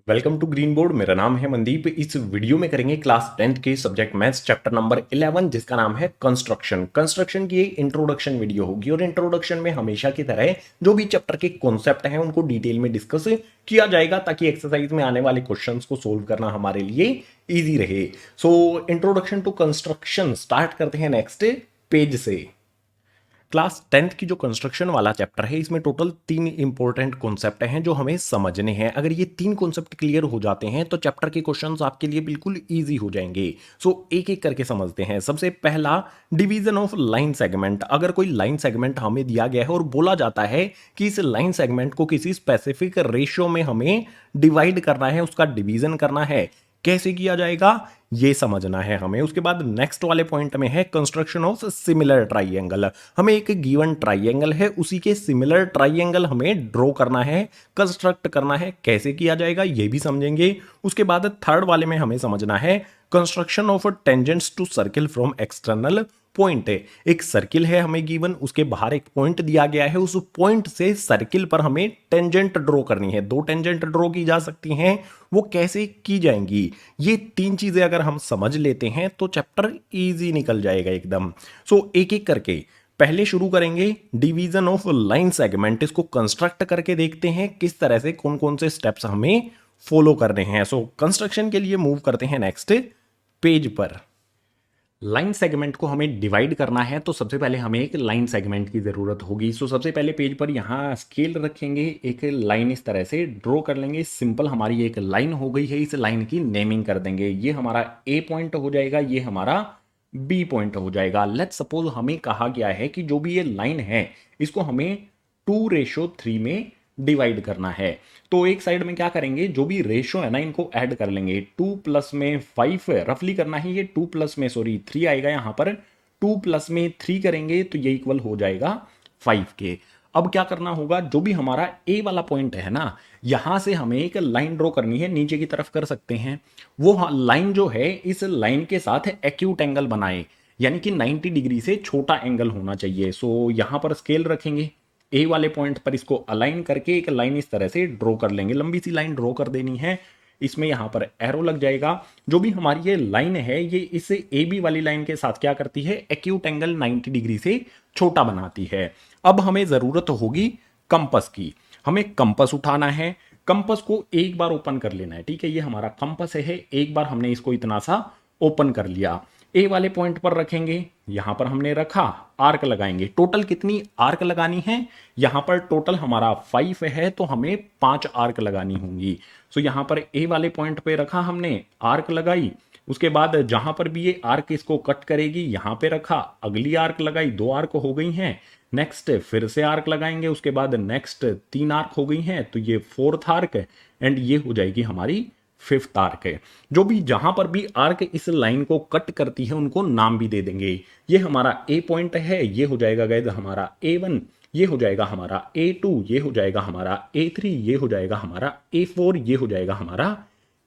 Welcome to green board. मेरा नाम है मनदीप। इस वीडियो में करेंगे क्लास 10th के सब्जेक्ट मैथ्स चैप्टर नंबर 11 जिसका नाम है कंस्ट्रक्शन। कंस्ट्रक्शन की इंट्रोडक्शन वीडियो होगी और इंट्रोडक्शन में हमेशा की तरह जो भी चैप्टर के कॉन्सेप्ट हैं उनको डिटेल में डिस्कस किया जाएगा ताकि एक्सरसाइज में आने वाले क्वेश्चंस को सोल्व करना हमारे लिए इजी रहे। So introduction to construction start करते हैं नेक्स्ट पेज से। क्लास 10th की जो कंस्ट्रक्शन वाला चैप्टर है इसमें टोटल 3 इंपॉर्टेंट कॉन्सेप्ट हैं जो हमें समझने हैं। अगर ये 3 कॉन्सेप्ट क्लियर हो जाते हैं तो चैप्टर के क्वेश्चंस आपके लिए बिल्कुल इजी हो जाएंगे। सो एक एक करके समझते हैं। सबसे पहला, डिवीजन ऑफ लाइन सेगमेंट। अगर कोई लाइन सेगमेंट हमें दिया गया है और बोला जाता है कि इस लाइन सेगमेंट को किसी स्पेसिफिक रेशियो में हमें डिवाइड करना है, उसका डिवीजन करना है, कैसे किया जाएगा ये समझना है हमें। उसके बाद नेक्स्ट वाले पॉइंट में है कंस्ट्रक्शन ऑफ सिमिलर ट्राइएंगल। हमें एक गिवन ट्राइएंगल है, उसी के सिमिलर ट्राइएंगल हमें ड्रॉ करना है, कंस्ट्रक्ट करना है, कैसे किया जाएगा ये भी समझेंगे। उसके बाद थर्ड वाले में हमें समझना है construction of tangents to circle from external point. है एक सर्किल है हमें गिवन, उसके बाहर एक पॉइंट दिया गया है, उस पॉइंट से सर्किल पर हमें टेंजेंट ड्रॉ करनी है। 2 टेंजेंट ड्रॉ की जा सकती हैं, वो कैसे की जाएंगी ये 3 चीजें अगर हम समझ लेते हैं तो चैप्टर इजी निकल जाएगा एकदम। सो एक एक करके पहले शुरू करेंगे डिवीजन ऑफ लाइन सेगमेंट। इसको कंस्ट्रक्ट करके देखते हैं किस तरह से कौन कौन से स्टेप्स हमें फॉलो करने हैं। सो कंस्ट्रक्शन के लिए मूव करते हैं नेक्स्ट पेज पर। लाइन सेगमेंट को हमें डिवाइड करना है तो सबसे पहले हमें एक लाइन सेगमेंट की ज़रूरत होगी। सो सबसे पहले पेज पर यहाँ स्केल रखेंगे, एक लाइन इस तरह से ड्रॉ कर लेंगे। सिंपल हमारी एक लाइन हो गई है, इस लाइन की नेमिंग कर देंगे। ये हमारा ए पॉइंट हो जाएगा, ये हमारा बी पॉइंट हो जाएगा। लेट्स सपोज हमें कहा गया है कि जो भी ये लाइन है इसको हमें 2:3 में डिवाइड करना है। तो एक साइड में क्या करेंगे, जो भी रेशो है ना इनको ऐड कर लेंगे। 2 प्लस में 5 रफली करना है, ये 2 प्लस में 3 आएगा यहाँ पर। 2 प्लस में 3 करेंगे तो ये इक्वल हो जाएगा 5 के। अब क्या करना होगा, जो भी हमारा ए वाला पॉइंट है ना यहां से हमें एक लाइन ड्रॉ करनी है, नीचे की तरफ कर सकते हैं। वो लाइन जो है इस लाइन के साथ एक्यूट एंगल बनाए, यानी कि 90 डिग्री से छोटा एंगल होना चाहिए। सो यहां पर स्केल रखेंगे, ए वाले पॉइंट पर इसको अलाइन करके एक लाइन इस तरह से ड्रॉ कर लेंगे। लंबी सी लाइन ड्रॉ कर देनी है, इसमें यहां पर एरो लग जाएगा। जो भी हमारी ये लाइन है ये इस ए बी वाली लाइन के साथ क्या करती है, एक्यूट एंगल 90 डिग्री से छोटा बनाती है। अब हमें जरूरत होगी कंपस की। हमें कंपस उठाना है, कंपस को एक बार ओपन कर लेना है। ठीक है, ये हमारा कंपस है, एक बार हमने इसको इतना सा ओपन कर लिया। ए वाले पॉइंट पर रखेंगे, यहां पर हमने रखा, आर्क लगाएंगे। टोटल कितनी आर्क लगानी है, यहां पर टोटल हमारा 5 है तो हमें 5 आर्क लगानी होंगी। सो यहां पर ए वाले पॉइंट पे रखा हमने, आर्क लगाई। उसके बाद जहां पर भी ये आर्क इसको कट करेगी यहां पे रखा, अगली आर्क लगाई, 2 आर्क हो गई हैं। नेक्स्ट फिर से आर्क लगाएंगे, उसके बाद नेक्स्ट 3 आर्क हो गई हैं, तो ये 4th आर्क एंड ये हो जाएगी हमारी 5th आर्क है। जो भी जहां पर भी आर्क इस लाइन को कट करती है उनको नाम भी दे देंगे। ये हमारा ए पॉइंट है, ये हो जाएगा गाइस हमारा A1, ये हो जाएगा हमारा A2, ये हो जाएगा हमारा A3, ये हो जाएगा हमारा A4, ये हो जाएगा हमारा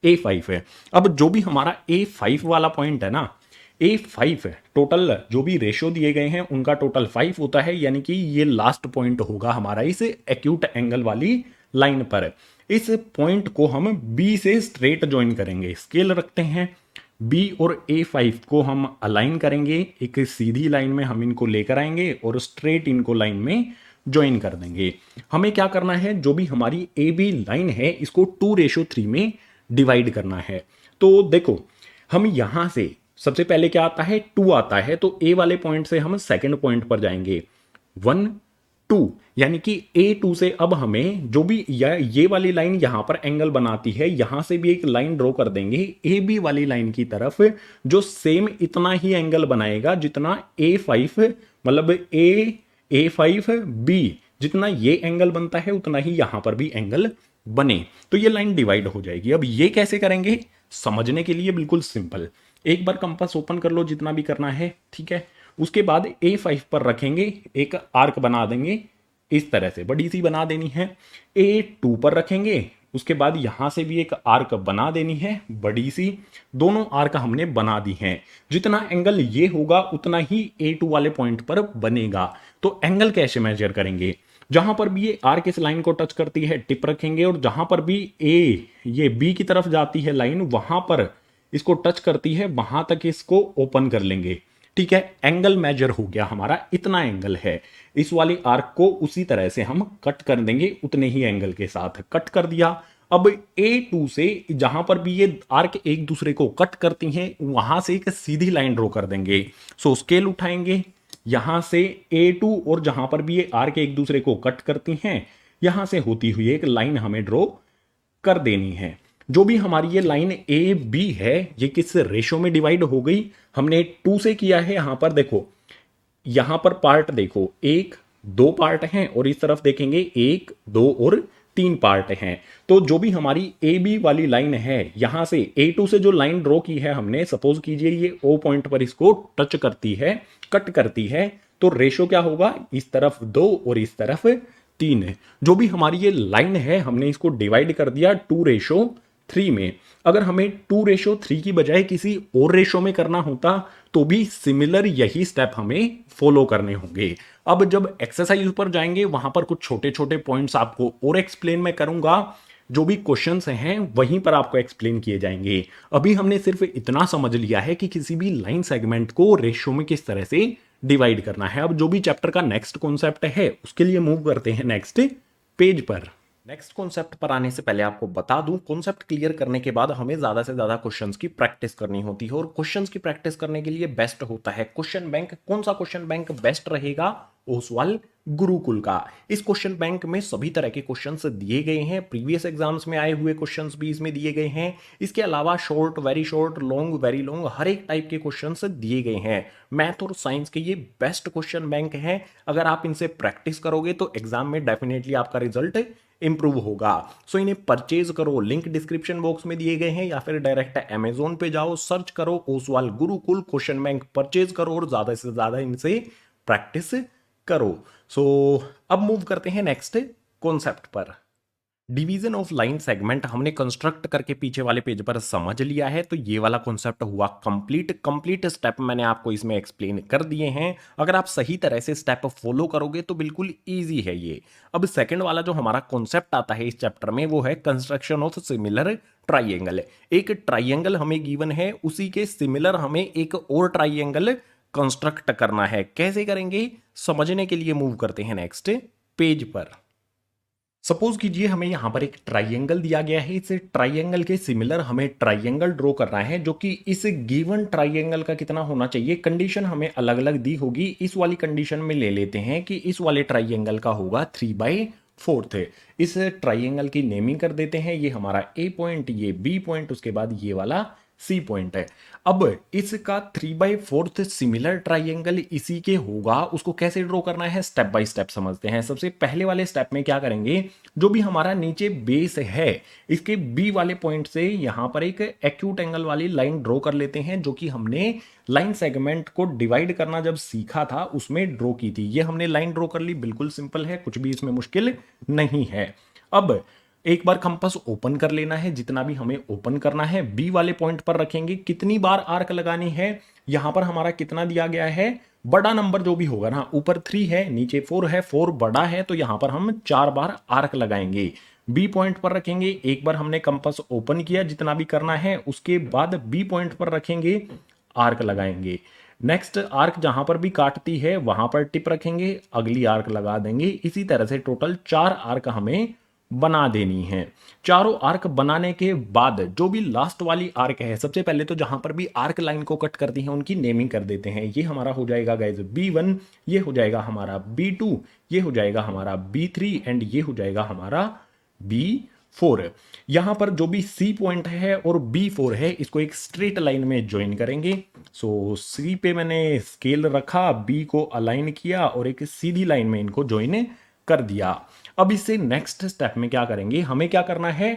A5 है। अब जो भी हमारा A5 वाला पॉइंट है ना, A5 है, टोटल जो भी रेशियो दिए गए हैं उनका टोटल 5 होता है, यानी कि ये लास्ट पॉइंट होगा हमारा इस एक्यूट एंगल वाली लाइन पर। इस पॉइंट को हम बी से स्ट्रेट ज्वाइन करेंगे। स्केल रखते हैं, बी और A5 को हम अलाइन करेंगे, एक सीधी लाइन में हम इनको लेकर आएंगे और स्ट्रेट इनको लाइन में ज्वाइन कर देंगे। हमें क्या करना है, जो भी हमारी ए बी लाइन है इसको 2:3 में डिवाइड करना है। तो देखो हम यहां से सबसे पहले क्या आता है, 2 आता है, तो ए वाले पॉइंट से हम सेकंड पॉइंट पर जाएंगे, 1 2, यानी कि A2 से अब हमें जो भी ये वाली लाइन यहां पर एंगल बनाती है, यहां से भी एक लाइन ड्रॉ कर देंगे ए बी वाली लाइन की तरफ, जो सेम इतना ही एंगल बनाएगा जितना A5 मतलब A5 B जितना ये एंगल बनता है उतना ही यहां पर भी एंगल बने, तो ये लाइन डिवाइड हो जाएगी। अब ये कैसे करेंगे, समझने के लिए बिल्कुल सिंपल, एक बार कंपास ओपन कर लो जितना भी करना है, ठीक है। उसके बाद A5 पर रखेंगे, एक आर्क बना देंगे इस तरह से, बड़ी सी बना देनी है। A2 पर रखेंगे, उसके बाद यहां से भी एक आर्क बना देनी है बड़ी सी। दोनों आर्क हमने बना दी हैं, जितना एंगल ये होगा उतना ही A2 वाले पॉइंट पर बनेगा। तो एंगल कैसे मेजर करेंगे, जहां पर भी ये आर्क इस लाइन को टच करती है टिप रखेंगे, और जहां पर भी ए ये बी की तरफ जाती है लाइन, वहां पर इसको टच करती है वहां तक इसको ओपन कर लेंगे। ठीक है, एंगल मेजर हो गया हमारा, इतना एंगल है। इस वाली आर्क को उसी तरह से हम कट कर देंगे, उतने ही एंगल के साथ कट कर दिया। अब A2 से जहां पर भी ये आर्क एक दूसरे को कट करती हैं वहां से एक सीधी लाइन ड्रॉ कर देंगे। सो स्केल उठाएंगे, यहां से A2 और जहां पर भी ये आर्क एक दूसरे को कट करती हैं यहां से होती हुई एक लाइन हमें ड्रॉ कर देनी है। जो भी हमारी ये लाइन ए बी है ये किस रेशो में डिवाइड हो गई, हमने 2 से किया है। यहां पर देखो, यहां पर पार्ट देखो, एक दो पार्ट हैं और इस तरफ देखेंगे एक दो और तीन पार्ट हैं। तो जो भी हमारी ए बी वाली लाइन है यहां से A2 से जो लाइन ड्रॉ की है हमने, सपोज कीजिए ये O पॉइंट पर इसको टच करती है, कट करती है, तो रेशो क्या होगा, इस तरफ 2 और इस तरफ 3 है। जो भी हमारी ये लाइन है हमने इसको डिवाइड कर दिया 2:3 में। अगर हमें 2:3 की बजाय किसी और रेशो में करना होता तो भी सिमिलर यही स्टेप हमें फॉलो करने होंगे। अब जब एक्सरसाइज पर जाएंगे वहां पर कुछ छोटे छोटे पॉइंट्स आपको और एक्सप्लेन मैं करूंगा, जो भी क्वेश्चंस हैं वहीं पर आपको एक्सप्लेन किए जाएंगे। अभी हमने सिर्फ इतना समझ लिया है कि किसी भी लाइन सेगमेंट को रेशियो में किस तरह से डिवाइड करना है। अब जो भी चैप्टर का नेक्स्ट कॉन्सेप्ट है उसके लिए मूव करते हैं नेक्स्ट पेज पर। नेक्स्ट कॉन्सेप्ट पर आने से पहले आपको बता दूं, कॉन्सेप्ट क्लियर करने के बाद हमें ज्यादा से ज्यादा क्वेश्चंस की प्रैक्टिस करनी होती है, और क्वेश्चंस की प्रैक्टिस करने के लिए बेस्ट होता है क्वेश्चन बैंक। कौन सा क्वेश्चन बैंक बेस्ट रहेगा, ओसवाल गुरुकुल का। इस क्वेश्चन बैंक में सभी तरह के क्वेश्चंस दिए गए हैं, प्रीवियस एग्जाम्स में आए हुए क्वेश्चंस भी इसमें दिए गए हैं। इसके अलावा short, very short, long, very long, हर एक टाइप के क्वेश्चंस दिए गए हैं। मैथ और साइंस के ये बेस्ट क्वेश्चन बैंक हैं। अगर आप इनसे प्रैक्टिस करोगे तो एग्जाम में डेफिनेटली आपका रिजल्ट इंप्रूव होगा। सो इन्हें परचेज करो, लिंक डिस्क्रिप्शन बॉक्स में दिए गए हैं, या फिर डायरेक्ट अमेजोन पे जाओ, सर्च करो Oswal Gurukul question bank, purchase करो और ज्यादा से ज्यादा इनसे प्रैक्टिस करो। सो अब मूव करते हैं नेक्स्ट कॉन्सेप्ट पर। डिवीजन ऑफ लाइन सेगमेंट हमने कंस्ट्रक्ट करके पीछे वाले पेज पर समझ लिया है, तो ये वाला कॉन्सेप्ट हुआ कंप्लीट स्टेप मैंने आपको इसमें एक्सप्लेन कर दिए हैं। अगर आप सही तरह से स्टेप फॉलो करोगे तो बिल्कुल इजी है ये। अब सेकंड वाला जो हमारा कॉन्सेप्ट आता है इस चैप्टर में वो है कंस्ट्रक्शन ऑफ सिमिलर ट्राइएंगल। एक ट्राइएंगल हमें गिवन है, उसी के सिमिलर हमें एक और ट्राइएंगल कंस्ट्रक्ट करना है। कैसे करेंगे समझने के लिए मूव करते हैं नेक्स्ट पेज पर। सपोज कीजिए हमें यहां पर एक ट्राइएंगल दिया गया है, इस ट्राइएंगल के सिमिलर हमें ट्राइएंगल ड्रॉ करना है, जो कि इस गिवन ट्राइएंगल का कितना होना चाहिए। कंडीशन हमें अलग अलग दी होगी। इस वाली कंडीशन में ले लेते हैं कि इस वाले ट्राइएंगल का होगा 3/4। इस ट्राइएंगल की नेमिंग कर देते हैं, ये हमारा ए पॉइंट, ये बी पॉइंट, उसके बाद ये वाला सी पॉइंट है। अब इसका 3/4 सिमिलर ट्राइएंगल इसी के होगा, उसको कैसे ड्रॉ करना है स्टेप बाय स्टेप समझते हैं। सबसे पहले वाले स्टेप में क्या करेंगे, जो भी हमारा नीचे बेस है इसके बी वाले पॉइंट से यहां पर एक एक्यूट एंगल वाली लाइन ड्रॉ कर लेते हैं, जो कि हमने लाइन सेगमेंट को डिवाइड करना जब सीखा था उसमें ड्रॉ की थी। ये हमने लाइन ड्रॉ कर ली, बिल्कुल सिंपल है, कुछ भी इसमें मुश्किल नहीं है। अब एक बार कंपास ओपन कर लेना है, जितना भी हमें ओपन करना है बी वाले पॉइंट पर रखेंगे। कितनी बार आर्क लगानी है, यहां पर हमारा कितना दिया गया है, बड़ा नंबर जो भी होगा ना, ऊपर 3 है नीचे 4 है, 4 बड़ा है तो यहां पर हम 4 बार आर्क लगाएंगे। बी पॉइंट पर रखेंगे, एक बार हमने कंपास ओपन किया जितना भी करना है, उसके बाद बी पॉइंट पर रखेंगे, आर्क लगाएंगे। नेक्स्ट आर्क जहां पर भी काटती है वहां पर टिप रखेंगे, अगली आर्क लगा देंगे। इसी तरह से टोटल 4 आर्क हमें बना देनी है। चारों आर्क बनाने के बाद जो भी लास्ट वाली आर्क है, सबसे पहले तो जहां पर भी आर्क लाइन को कट करती है उनकी नेमिंग कर देते हैं। ये हमारा हो जाएगा गाइज B1, ये हो जाएगा हमारा B2, ये हो जाएगा हमारा B3 एंड ये हो जाएगा हमारा B4। यहां पर जो भी C पॉइंट है और B4 है इसको एक स्ट्रेट लाइन में ज्वाइन करेंगे। सो C पे मैंने स्केल रखा, B को अलाइन किया और एक सीधी लाइन में इनको ज्वाइन कर दिया। अब इससे नेक्स्ट स्टेप में क्या करेंगे, हमें क्या करना है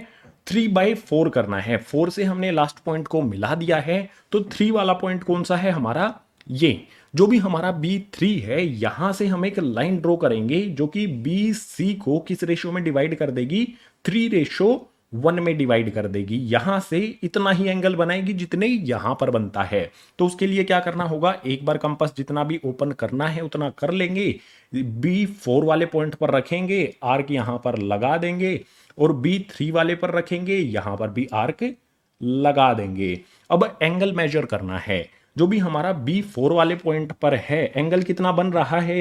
3/4 करना है। 4 से हमने लास्ट पॉइंट को मिला दिया है, तो 3 वाला पॉइंट कौन सा है हमारा, ये जो भी हमारा B3 है, यहां से हम एक लाइन ड्रॉ करेंगे जो कि BC को किस रेशियो में डिवाइड कर देगी, 3:4 1 में डिवाइड कर देगी, यहां से इतना ही एंगल बनाएगी जितने यहां पर बनता है। तो उसके लिए क्या करना होगा, एक बार कंपास जितना भी ओपन करना है उतना कर लेंगे, B4 वाले पॉइंट पर रखेंगे, आर्क यहां पर लगा देंगे, और B3 वाले पर रखेंगे, यहां पर भी आर्क लगा देंगे। अब एंगल मेजर करना है, जो भी हमारा B4 वाले पॉइंट पर है एंगल कितना बन रहा है,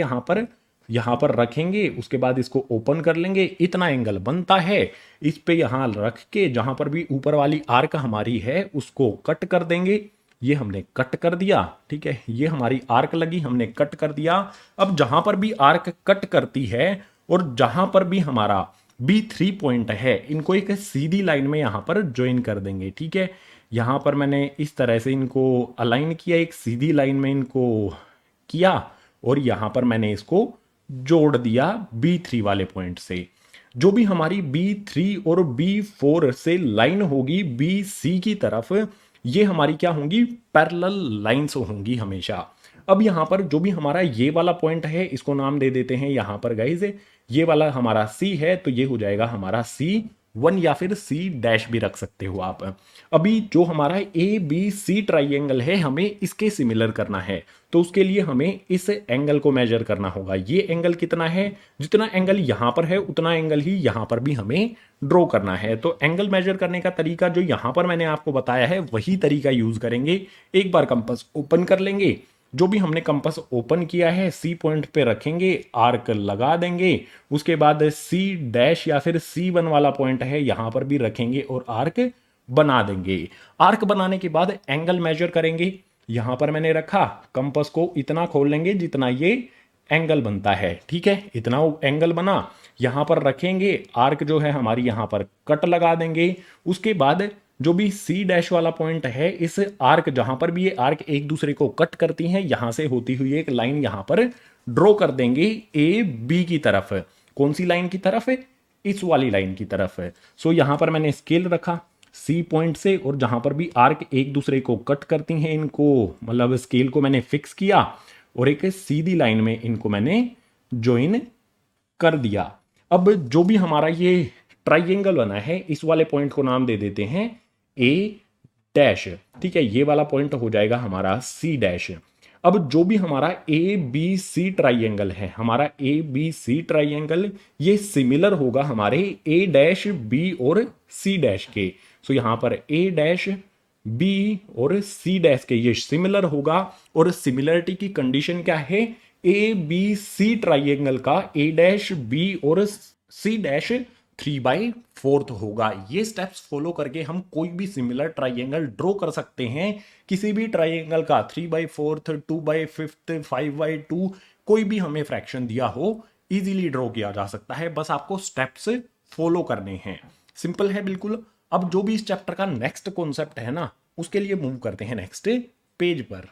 यहां पर रखेंगे, उसके बाद इसको ओपन कर लेंगे, इतना एंगल बनता है। इस पे यहां रख के जहां पर भी ऊपर वाली आर्क हमारी है उसको कट कर देंगे। ये हमने कट कर दिया, ठीक है, ये हमारी आर्क लगी, हमने कट कर दिया। अब जहां पर भी आर्क कट करती है और जहां पर भी हमारा B3 पॉइंट है, इनको एक सीधी लाइन में यहां पर ज्वाइन कर देंगे, ठीक है। यहां पर मैंने इस तरह से इनको अलाइन किया, एक सीधी लाइन में इनको किया, और यहां पर मैंने इसको जोड़ दिया B3 वाले पॉइंट से। जो भी हमारी B3 और B4 से लाइन होगी BC की तरफ, ये हमारी क्या होंगी, पैरेलल लाइंस होंगी हमेशा। अब यहां पर जो भी हमारा ये वाला पॉइंट है इसको नाम दे देते हैं यहां पर गाइज, ये वाला हमारा C है, तो ये हो जाएगा हमारा C1 या फिर C डैश भी रख सकते हो आप। अभी जो हमारा ABC ट्राइंगल है हमें इसके सिमिलर करना है, तो उसके लिए हमें इस एंगल को मेजर करना होगा। ये एंगल कितना है, जितना एंगल यहां पर है उतना एंगल ही यहां पर भी हमें ड्रॉ करना है। तो एंगल मेजर करने का तरीका जो यहां पर मैंने आपको बताया है वही तरीका यूज करेंगे। एक बार कंपास ओपन कर लेंगे, जो भी हमने कंपास ओपन किया है C पॉइंट पे रखेंगे, आर्क लगा देंगे, उसके बाद C डैश या फिर C1 वाला पॉइंट है यहां पर भी रखेंगे और आर्क बना देंगे। आर्क बनाने के बाद एंगल मेजर करेंगे, यहां पर मैंने रखा, कंपास को इतना खोल लेंगे जितना ये एंगल बनता है, ठीक है, इतना एंगल बना, यहां पर रखेंगे, आर्क जो है हमारी यहां पर कट लगा देंगे। उसके बाद जो भी C डैश वाला पॉइंट है, इस आर्क जहां पर भी ये आर्क एक दूसरे को कट करती हैं, यहां से होती हुई एक लाइन यहां पर ड्रॉ कर देंगे AB की तरफ। कौन सी लाइन की तरफ है, इस वाली लाइन की तरफ है। सो यहां पर मैंने स्केल रखा C पॉइंट से, और जहां पर भी आर्क एक दूसरे को कट करती हैं, इनको मतलब स्केल को मैंने फिक्स किया और एक सीधी लाइन में इनको मैंने ज्वाइन कर दिया। अब जो भी हमारा ये ट्राइंगल बना है, इस वाले पॉइंट को नाम दे देते हैं A डैश, ठीक है, ये वाला पॉइंट हो जाएगा हमारा C डैश। अब जो भी हमारा ABC ट्राइंगल है, हमारा ABC ट्राइंगल ये सिमिलर होगा हमारे A डैश B और C डैश के। सो यहां पर A डैश B और C डैश के ये सिमिलर होगा, और सिमिलरिटी की कंडीशन क्या है, ABC ट्राइंगल का A डैश B और C डैश 3/4 होगा। ये स्टेप्स फॉलो करके हम कोई भी सिमिलर ट्राइंगल ड्रॉ कर सकते हैं। किसी भी ट्राइंगल का 3/4, 2/5, 5/2 कोई भी हमें फ्रैक्शन दिया हो इजीली ड्रॉ किया जा सकता है, बस आपको स्टेप्स फॉलो करने हैं। सिंपल है बिल्कुल। अब जो भी इस चैप्टर का नेक्स्ट कॉन्सेप्ट है ना, उसके लिए मूव करते हैं नेक्स्ट पेज पर।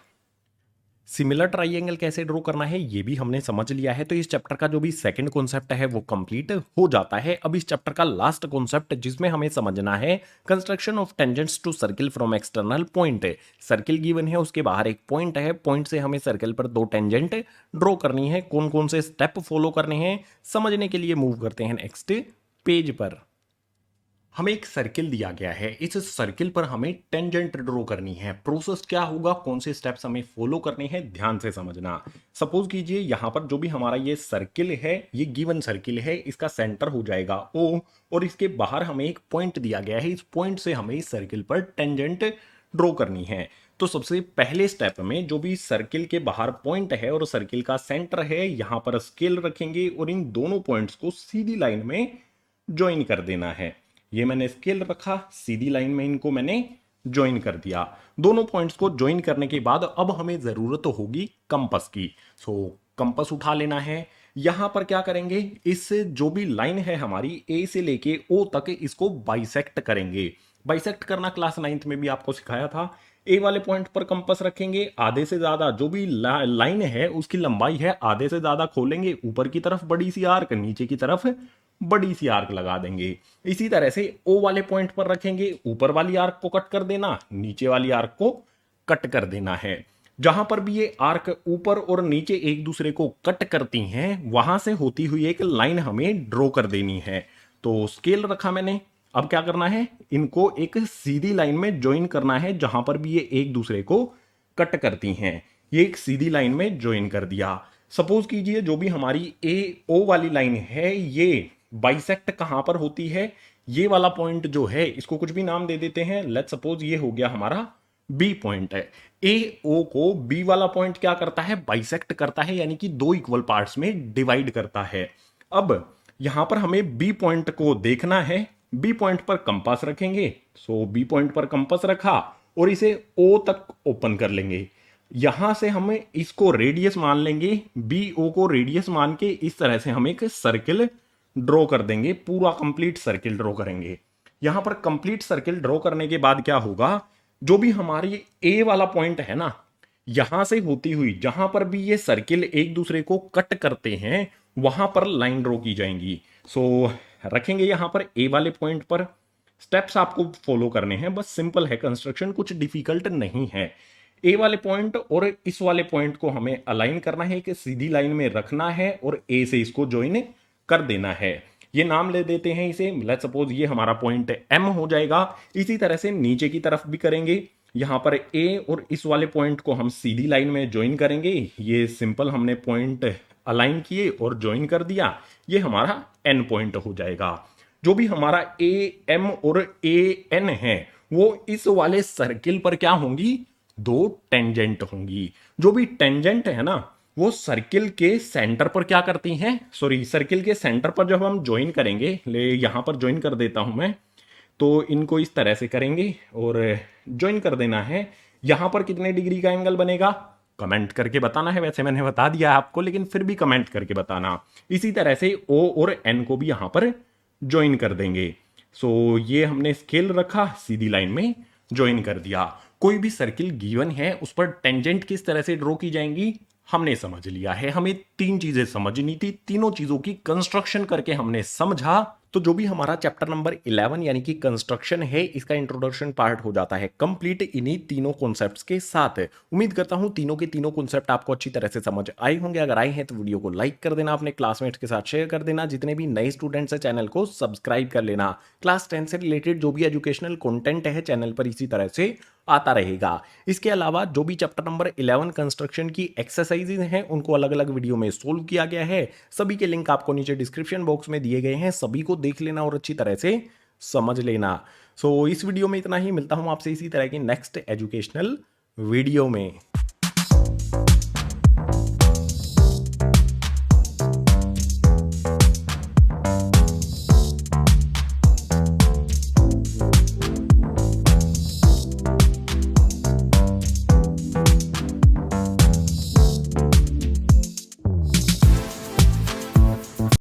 सिमिलर ट्राइंगल कैसे ड्रॉ करना है ये भी हमने समझ लिया है, तो इस चैप्टर का जो भी सेकंड कॉन्सेप्ट है वो कंप्लीट हो जाता है। अब इस चैप्टर का लास्ट कॉन्सेप्ट जिसमें हमें समझना है construction of tangents to circle from external point. Circle given है, उसके बाहर एक पॉइंट है, पॉइंट से हमें सर्किल पर दो टेंजेंट ड्रॉ करनी है। कौन कौन से स्टेप फॉलो करने हैं समझने के लिए मूव करते हैं नेक्स्ट पेज पर। हमें एक सर्किल दिया गया है, इस सर्किल पर हमें टेंजेंट ड्रॉ करनी है। प्रोसेस क्या होगा, कौन से स्टेप्स हमें फॉलो करने हैं, ध्यान से समझना। सपोज कीजिए यहां पर जो भी हमारा ये सर्किल है, ये गिवन सर्किल है, इसका सेंटर हो जाएगा O, और इसके बाहर हमें एक पॉइंट दिया गया है, इस पॉइंट से हमें इस सर्किल पर टेंजेंट ड्रॉ करनी है। तो सबसे पहले स्टेप में जो भी सर्किल के बाहर पॉइंट है और सर्किल का सेंटर है, यहां पर स्केल रखेंगे और इन दोनों पॉइंट्स को सीधी लाइन में ज्वाइन कर देना है। ये मैंने स्केल रखा, सीधी लाइन में इनको मैंने ज्वाइन कर दिया। दोनों पॉइंट्स को ज्वाइन करने के बाद अब हमें जरूरत होगी कंपास की। सो कंपास उठा लेना है। यहां पर क्या करेंगे, इस जो भी लाइन है हमारी A से लेके O तक, इसको बाइसेक्ट करेंगे। बाइसेक्ट करना क्लास 9th में भी आपको सिखाया था। A वाले पॉइंट पर कंपास रखेंगे, आधे से ज्यादा जो भी लाइन है उसकी लंबाई है आधे से ज्यादा खोलेंगे, ऊपर की तरफ बड़ी सी आर्क, नीचे की तरफ बड़ी सी आर्क लगा देंगे। इसी तरह से O वाले पॉइंट पर रखेंगे, ऊपर वाली आर्क को कट कर देना, नीचे वाली आर्क को कट कर देना है। जहां पर भी ये आर्क ऊपर और नीचे एक दूसरे को कट करती हैं, वहां से होती हुई एक लाइन हमें ड्रॉ कर देनी है। तो स्केल रखा मैंने, अब क्या करना है, इनको एक सीधी लाइन में ज्वाइन करना है जहां पर भी ये एक दूसरे को कट करती हैं। ये एक सीधी लाइन में ज्वाइन कर दिया। सपोज कीजिए जो भी हमारी ए ओ वाली लाइन है ये बाइसेक्ट कहां पर होती है, ये वाला पॉइंट जो है इसको कुछ भी नाम दे देते हैं। लेट्स सपोज ये हो गया हमारा बी पॉइंट है। ए ओ को बी वाला पॉइंट क्या करता है, बाइसेक्ट करता है, यानी कि दो इक्वल पार्ट्स में डिवाइड करता है। अब यहां पर हमें बी पॉइंट को देखना है। बी पॉइंट पर कंपास रखेंगे, सो बी पॉइंट पर कंपास रखा और इसे ओ तक ओपन कर लेंगे। यहां से हमें इसको रेडियस मान लेंगे, बी ओ को रेडियस मान के इस तरह से हम एक सर्किल ड्रॉ कर देंगे, पूरा कंप्लीट सर्किल ड्रॉ करेंगे। यहां पर कंप्लीट सर्किल ड्रॉ करने के बाद क्या होगा, जो भी हमारी ए वाला पॉइंट है ना, यहां से होती हुई जहां पर भी ये सर्किल एक दूसरे को कट करते हैं वहां पर लाइन ड्रॉ की जाएंगी। सो रखेंगे यहां पर ए वाले पॉइंट पर। स्टेप्स आपको फॉलो करने हैं, बस सिंपल है कंस्ट्रक्शन, कुछ डिफिकल्ट नहीं है। ए वाले पॉइंट और इस वाले पॉइंट को हमें अलाइन करना है, कि सीधी लाइन में रखना है और ए से इसको ज्वाइन कर देना है। ये नाम ले देते हैं इसे, लेट्स सपोज ये हमारा पॉइंट एम हो जाएगा। इसी तरह से नीचे की तरफ भी करेंगे। यहां पर ए और इस वाले पॉइंट को हम सीधी लाइन में ज्वाइन करेंगे। ये सिंपल हमने पॉइंट अलाइन किए और ज्वाइन कर दिया, ये हमारा एन पॉइंट हो जाएगा। जो भी हमारा ए एम और ए एन है वो इस वाले सर्किल पर क्या होंगी, दो टेंजेंट होंगी। जो भी टेंजेंट है ना वो सर्किल के सेंटर पर क्या करती हैं, सॉरी सर्किल के सेंटर पर जब हम ज्वाइन करेंगे, ले यहां पर ज्वाइन कर देता हूं मैं, तो इनको इस तरह से करेंगे और ज्वाइन कर देना है। यहां पर कितने डिग्री का एंगल बनेगा कमेंट करके बताना है, वैसे मैंने बता दिया आपको लेकिन फिर भी कमेंट करके बताना। इसी तरह से ओ और एन को भी यहां पर ज्वाइन कर देंगे। सो ये हमने स्केल रखा, सीधी लाइन में ज्वाइन कर दिया। कोई भी सर्किल गिवन है उस पर टेंजेंट किस तरह से ड्रॉ की जाएंगी हमने समझ लिया है। हमें तीन चीजें समझनी थी, तीनों चीजों की कंस्ट्रक्शन करके हमने समझा। तो जो भी हमारा चैप्टर नंबर 11 यानी कि कंस्ट्रक्शन है, इसका इंट्रोडक्शन पार्ट हो जाता है कंप्लीट इन्हीं तीनों कॉन्सेप्ट्स के साथ। उम्मीद करता हूं तीनों के तीनों कॉन्सेप्ट आपको अच्छी तरह से समझ आए होंगे। अगर आए हैं तो वीडियो को लाइक कर देना, अपने क्लासमेट्स के साथ शेयर कर देना। जितने भी नए स्टूडेंट्स हैं चैनल को सब्सक्राइब कर लेना। क्लास 10 से रिलेटेड जो भी एजुकेशनल कंटेंट है चैनल पर इसी तरह से आता रहेगा। इसके अलावा जो भी चैप्टर नंबर 11 कंस्ट्रक्शन की एक्सरसाइजेज हैं उनको अलग अलग वीडियो में सोल्व किया गया है। सभी के लिंक आपको नीचे डिस्क्रिप्शन बॉक्स में दिए गए हैं, सभी को देख लेना और अच्छी तरह से समझ लेना। सो इस वीडियो में इतना ही, मिलता हूं आपसे इसी तरह की नेक्स्ट एजुकेशनल वीडियो में।